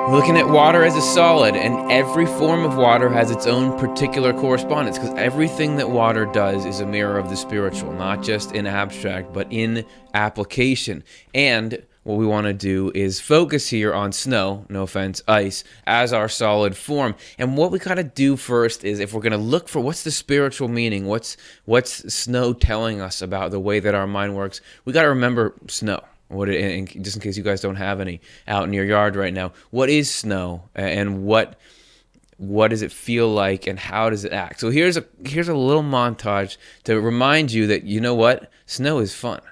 We're looking at water as a solid, and every form of water has its own particular correspondence, because everything that water does is a mirror of the spiritual, not just in abstract, but in application. And what we want to do is focus here on snow, no offense, ice, as our solid form. And what we got to do first is, if we're going to look for what's the spiritual meaning, what's snow telling us about the way that our mind works, we got to remember snow. Just in case you guys don't have any out in your yard right now, what is snow, and what does it feel like, and how does it act? So here's a little montage to remind you that, you know what, snow is fun,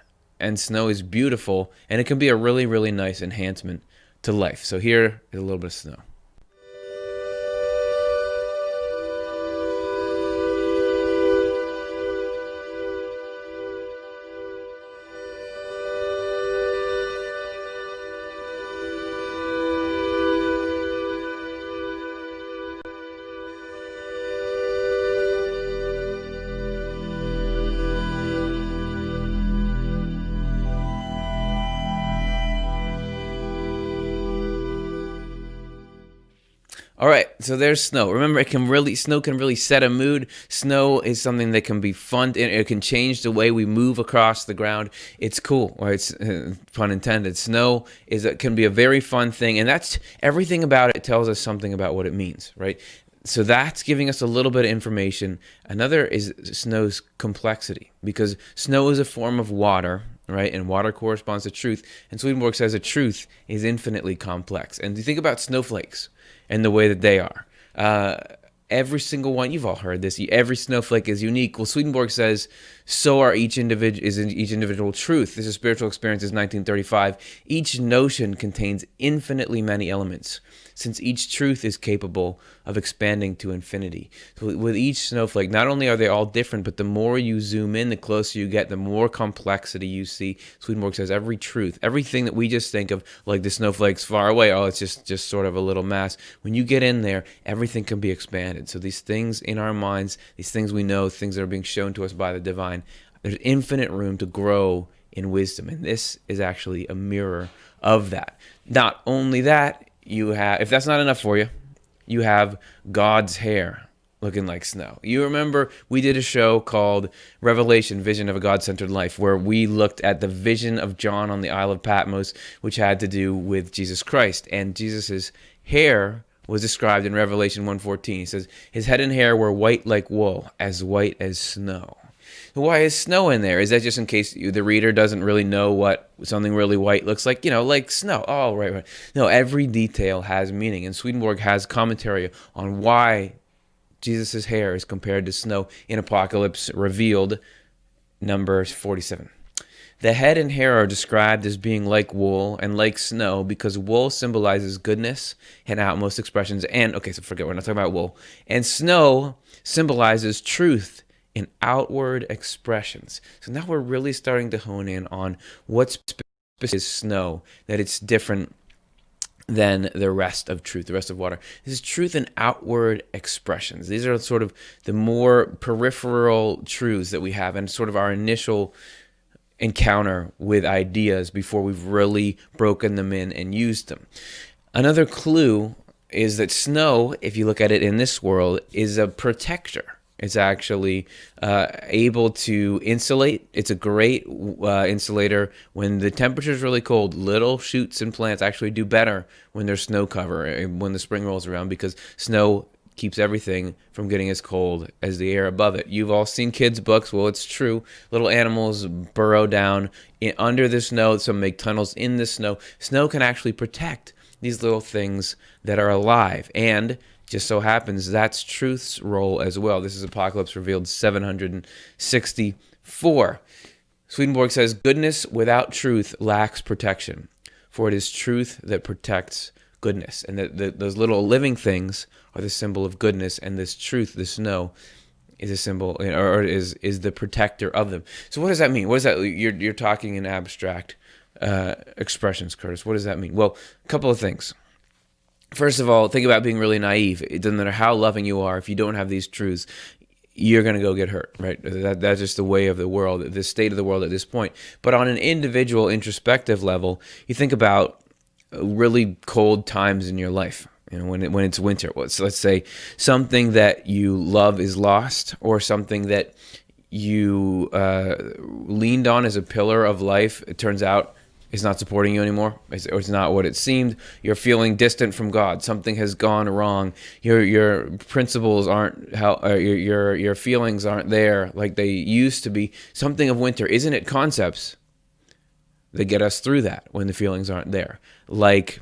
and snow is beautiful, and it can be a really, really nice enhancement to life. So here is a little bit of snow. All right, so there's snow. Remember, snow can really set a mood. Snow is something that can be fun. It can change the way we move across the ground. It's cool, or it's pun intended. Snow can be a very fun thing, and that's everything about it tells us something about what it means, right? So that's giving us a little bit of information. Another is snow's complexity, because snow is a form of water, right? And water corresponds to truth. And Swedenborg says that truth is infinitely complex. And you think about snowflakes and the way that they are. Every single one, you've all heard this, every snowflake is unique. Well, Swedenborg says, so are each individual truth. This is Spiritual Experiences, 1935. Each notion contains infinitely many elements, since each truth is capable of expanding to infinity. So with each snowflake, not only are they all different, but the more you zoom in, the closer you get, the more complexity you see. Swedenborg says every truth, everything that we just think of, like the snowflakes far away, oh, it's just sort of a little mass. When you get in there, everything can be expanded. So these things in our minds, these things we know, things that are being shown to us by the divine, there's infinite room to grow in wisdom. And this is actually a mirror of that. Not only that, you have, if that's not enough for you, you have God's hair looking like snow. You remember we did a show called Revelation, Vision of a God-Centered Life, where we looked at the vision of John on the Isle of Patmos, which had to do with Jesus Christ. And Jesus's hair was described in Revelation 1:14. He says, his head and hair were white like wool, as white as snow. Why is snow in there? Is that just in case the reader doesn't really know what something really white looks like? Like snow. Oh, right. No, every detail has meaning. And Swedenborg has commentary on why Jesus' hair is compared to snow in Apocalypse Revealed, number 47. The head and hair are described as being like wool and like snow, because wool symbolizes goodness and outmost expressions. And, okay, so forget, we're not talking about wool. And snow symbolizes truth in outward expressions. So now we're really starting to hone in on what is snow, that it's different than the rest of truth, the rest of water. This is truth in outward expressions. These are sort of the more peripheral truths that we have, and sort of our initial encounter with ideas before we've really broken them in and used them. Another clue is that snow, if you look at it in this world, is a protector. It's actually able to insulate. It's a great insulator when the temperature is really cold. Little shoots and plants actually do better when there's snow cover, when the spring rolls around, because snow keeps everything from getting as cold as the air above it. You've all seen kids' books. Well, it's true. Little animals burrow down under the snow. Some make tunnels in the snow. Snow can actually protect these little things that are alive. And just so happens that's truth's role as well. This is Apocalypse Revealed 764. Swedenborg says, goodness without truth lacks protection, for it is truth that protects goodness. And those little living things are the symbol of goodness, and this truth, the snow, is a symbol, or is the protector of them. So what does that mean? What is that? You're talking in abstract expressions, Curtis. What does that mean? Well, a couple of things. First of all, think about being really naive. It doesn't matter how loving you are, if you don't have these truths, you're going to go get hurt, right? That's just the way of the world, the state of the world at this point. But on an individual introspective level, you think about really cold times in your life. When it's winter. So let's say something that you love is lost, or something that you leaned on as a pillar of life, it turns out is not supporting you anymore, or it's not what it seemed. You're feeling distant from God. Something has gone wrong. Your principles aren't your feelings aren't there like they used to be. Something of winter. Isn't it concepts that get us through that when the feelings aren't there? Like,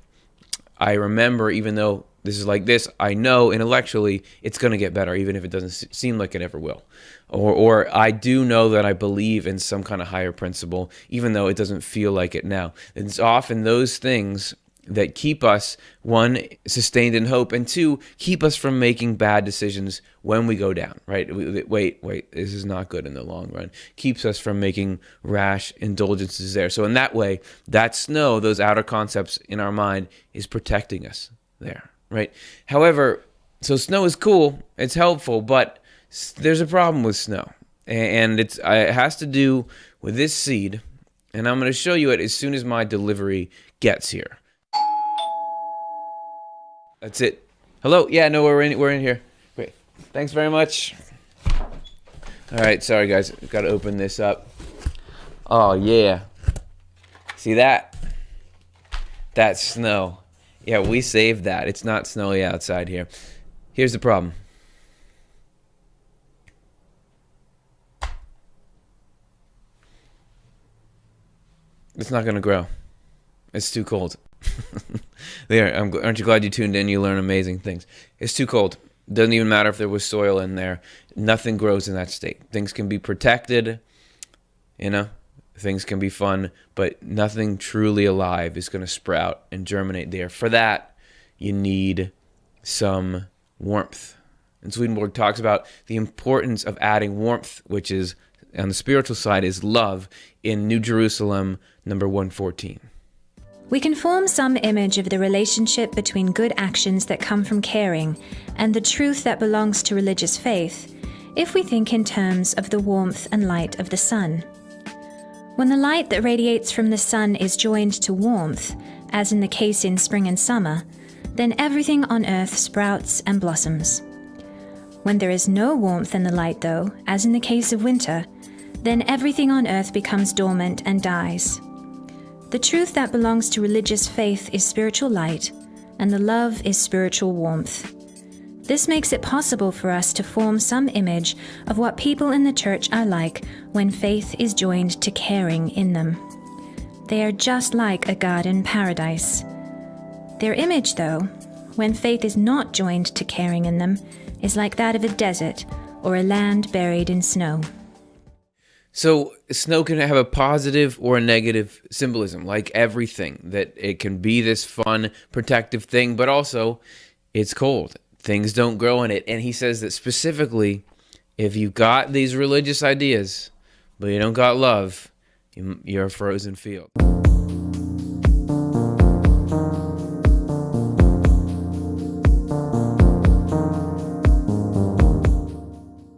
I remember, even though this is like this, I know intellectually it's going to get better, even if it doesn't seem like it ever will. Or I do know that I believe in some kind of higher principle, even though it doesn't feel like it now. It's often those things that keep us, one, sustained in hope, and two, keep us from making bad decisions when we go down, right? Wait, this is not good in the long run. Keeps us from making rash indulgences there. So in that way, that snow, those outer concepts in our mind, is protecting us there, right? However, so snow is cool, it's helpful, but there's a problem with snow. And it has to do with this seed, and I'm going to show you it as soon as my delivery gets here. That's it. Hello? Yeah, no, we're in here. Great. Thanks very much. All right, sorry guys. I've got to open this up. Oh, yeah. See that? That's snow. Yeah, we saved that. It's not snowy outside here. Here's the problem. It's not going to grow. It's too cold. There, aren't you glad you tuned in? You learn amazing things. It's too cold. Doesn't even matter if there was soil in there. Nothing grows in that state. Things can be protected, things can be fun, but nothing truly alive is going to sprout and germinate there. For that, you need some warmth. And Swedenborg talks about the importance of adding warmth, which is, on the spiritual side, is love, in New Jerusalem, number 114. We can form some image of the relationship between good actions that come from caring and the truth that belongs to religious faith if we think in terms of the warmth and light of the sun. When the light that radiates from the sun is joined to warmth, as in the case in spring and summer, then everything on earth sprouts and blossoms. When there is no warmth in the light, though, as in the case of winter, then everything on earth becomes dormant and dies. The truth that belongs to religious faith is spiritual light, and the love is spiritual warmth. This makes it possible for us to form some image of what people in the church are like when faith is joined to caring in them. They are just like a garden paradise. Their image, though, when faith is not joined to caring in them, is like that of a desert or a land buried in snow. So snow can have a positive or a negative symbolism, like everything, that it can be this fun, protective thing, but also it's cold. Things don't grow in it. And he says that specifically, if you've got these religious ideas, but you don't got love, you're a frozen field.